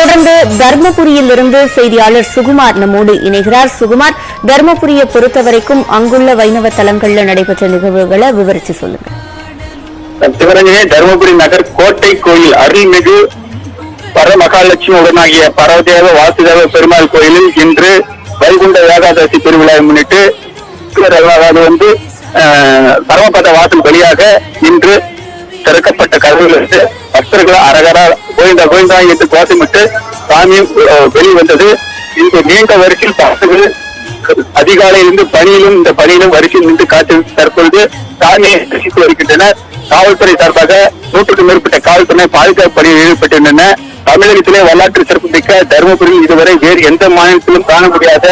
தொடர்ந்து தர்மபுரியிலிருந்து செய்தியாளர் சுகுமார் நம்மோடு இணைகிறார். சுகுமார், தர்மபுரியை பொறுத்தவரைக்கும் அங்குள்ள வைணவ தலங்கள்ல நடைபெற்ற நிகழ்வுகளை விவரிச்சு சொல்லுங்க. சிவரஞ்சனே, தர்மபுரி நகர் கோட்டை கோயில் அருள்மிகு பரமகாலட்சுமி உடனாகிய பரவதேவ வாசுதேவ பெருமாள் கோயிலில் இன்று வைகுண்ட ஏகாதசி திருவிழாவை முன்னிட்டு பரமபத வாசல் வழியாக இன்று திறக்கப்பட்ட கதவுகளுக்கு பக்தர்கள் அரகரா கோவிந்தா கோவிந்தா என்று கோஷமிட்டு சாமி வெளிவந்தது. இந்த நீண்ட வரிசையில் பக்தர்கள் அதிகாலையிலிருந்து பணியிலும் இந்த பணியிலும் வரிசையில் நின்று காத்து தற்பொழுது சாமியை ரசித்து வருகின்றனர். காவல்துறை சார்பாக 100க்கும் மேற்பட்ட காவல்துறை பாதுகாப்பு பணியில் ஈடுபட்டிருந்தன. தமிழகத்திலே வரலாற்று சிறப்புமிக்க தருமபுரியில் இதுவரை வேறு எந்த மாநிலத்திலும் காண முடியாத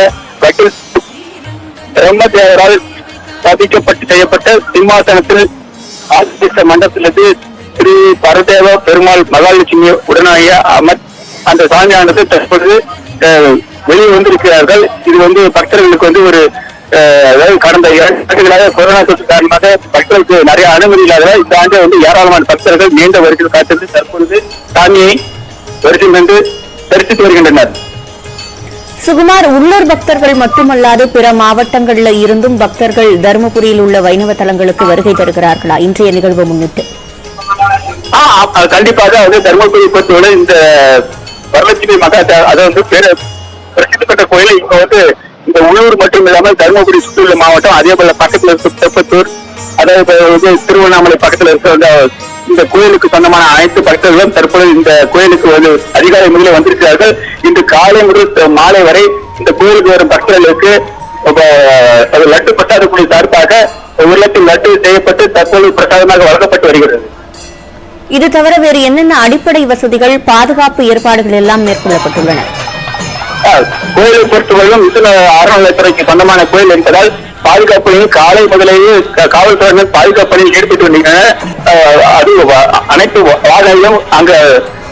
பிரம்மதேவரால் ஸ்தாபிக்கப்பட்டு செய்யப்பட்ட சிம்மாசனத்தில் ஆசிரியர் மண்டபத்திலிருந்து ஸ்ரீ பரதேவ பெருமாள் மகாலட்சுமி உடனாகிய அந்த சாமியானது தற்பொழுது வெளியே வந்திருக்கிறார்கள். இது பக்தர்களுக்கு ஒரு அதாவது கடந்த 2 ஆண்டுகளாக கொரோனா தொற்று காரணமாக பக்தர்களுக்கு நிறைய அனுமதி இல்லாததால் இந்த ஆண்டு ஏராளமான பக்தர்கள் நீண்ட வரிசையில் காத்திருந்து தற்பொழுது சாமியை வரிசையில் நின்று தரிசித்து வருகின்றனர். சுகுமார், உள்ளூர் பக்தர்கள் மட்டுமல்லாது பிற மாவட்டங்களில் இருந்தும் பக்தர்கள் தருமபுரியில் உள்ள வைணவ தலங்களுக்கு வருகை தருகிறார்களா இன்றைய நிகழ்வு முன்னிட்டு? கண்டிப்பாக தருமபுரி பொறுத்தவரை இந்த வரலட்சுமி மகா அதாவது பிரசித்தி பெற்ற கோயில் இப்ப இந்த உள்ளூர் மட்டும் இல்லாமல் தருமபுரி சுற்றியுள்ள மாவட்டம், அதே போல பக்கத்துல இருக்க திருப்பத்தூர், அதாவது திருவண்ணாமலை பக்கத்துல இருக்க இந்த கோயிலுக்கு சொந்தமான அனைத்து பக்தர்களும் தற்போது இந்த கோயிலுக்கு அதிகாலை முதலில் வந்திருக்கிறார்கள். இன்று காலை முதல் மாலை வரை இந்த கோயிலுக்கு வரும் பக்தர்களுக்கு லட்டு பிரசாத குழு சார்பாக 1 லட்சம் லட்டு செய்யப்பட்டு தற்போது பிரசாதமாக வழங்கப்பட்டு வருகிறது. இது தவிர வேறு என்னென்ன அடிப்படை வசதிகள், பாதுகாப்பு ஏற்பாடுகள் எல்லாம் மேற்கொள்ளப்பட்டுள்ளன? கோயிலை பொறுத்தவரையும் அறநிலையத்துறைக்கு சொந்தமான கோயில் என்பதால் பாதுகாப்பு காலை முதலேயே காவல்துறையினர் பாதுகாப்பு பணியில் ஈடுபட்டு வருகின்றனர். அது அனைத்து வாகனங்களும் அங்க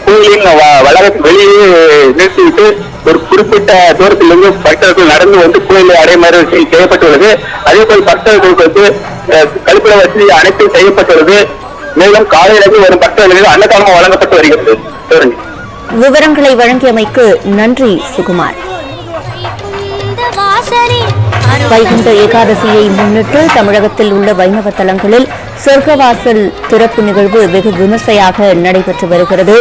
கோயிலின் வளாகத்தின் வெளியே நிறுத்திவிட்டு ஒரு குறிப்பிட்ட தூரத்திலிருந்து பக்தர்கள் நடந்து கோயிலை அடைமாறு செய்யப்பட்டுள்ளது. அதே போல் பக்தர்களுக்கு கழிப்பிட வசதி அனைத்தும் செய்யப்பட்டுள்ளது. மேலும் காலையிலிருந்து வரும் பக்தர்களுக்கு அன்னதானம் வழங்கப்பட்டு வருகிறது. விவரங்களை வழங்கியமைக்கு நன்றி சுகுமார். வைகுண்ட ஏகாதசியை முன்னிட்டு தமிழகத்தில் உள்ள வைணவ தலங்களில் சொர்க்கவாசல் திறப்பு நிகழ்வு வெகு விமர்சையாக நடைபெற்று வருகிறது.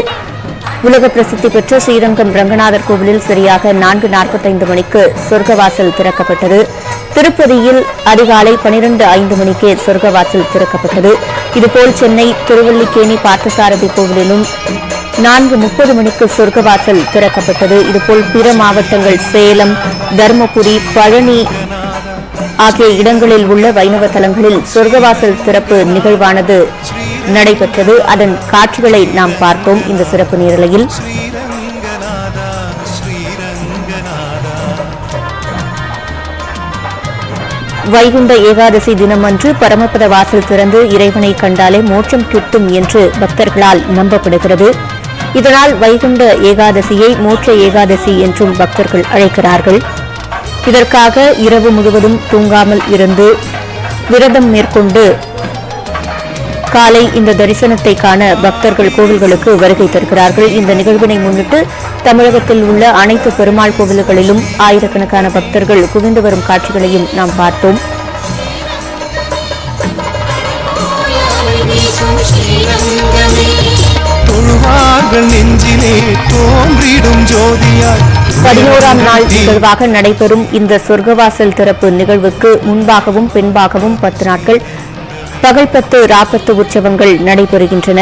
உலக பிரசித்தி பெற்ற ஸ்ரீரங்கம் ரங்கநாதர் கோவிலில் சரியாக 4:45 மணிக்கு சொர்க்கவாசல் திறக்கப்பட்டது. திருப்பதியில் அதிகாலை 12:05 மணிக்கே சொர்க்கவாசல் திறக்கப்பட்டது. இதுபோல் சென்னை திருவல்லிக்கேணி பார்த்தசாரதி கோவிலிலும் 4:30 மணிக்கு சொர்க்கவாசல் திறக்கப்பட்டது. இதுபோல் பிற மாவட்டங்கள் சேலம், தர்மபுரி, பழனி ஆகிய இடங்களில் உள்ள வைணவ தலங்களில் சொர்க்கவாசல் திறப்பு நிகழ்வானது நடைபெற்றது. அதன் காட்சிகளை நாம் பார்த்தோம் இந்த சிறப்பு நேரலையில். வைகுண்ட ஏகாதசி தினமன்று பரமபத வாசல் திறந்து இறைவனை கண்டாலே மோட்சம் கிட்டும் என்று பக்தர்களால் நம்பப்படுகிறது. இதனால் வைகுண்ட ஏகாதசியை மோட்ச ஏகாதசி என்றும் பக்தர்கள் அழைக்கிறார்கள். இதற்காக இரவு முழுவதும் தூங்காமல் இருந்து விரதம் மேற்கொண்டு காலை இந்த தரிசனத்தை காண பக்தர்கள் கோவில்களுக்கு வருகை தருகிறார்கள். இந்த நிகழ்வினை முன்னிட்டு தமிழகத்தில் உள்ள அனைத்து பெருமாள் கோவில்களிலும் ஆயிரக்கணக்கான பக்தர்கள் குவிந்து வரும் காட்சிகளையும் நாம் பார்த்தோம். நெஞ்சிலே தோன்றிடும் ஜோதியாய் 11ஆம் நாள் நிகழ்வாக நடைபெறும் இந்த சொர்க்கவாசல் திறப்பு நிகழ்வுக்கு முன்பாகவும் பின்பாகவும் 10 நாட்கள் பகல் 10 ராப்பத்து உற்சவங்கள் நடைபெறுகின்றன.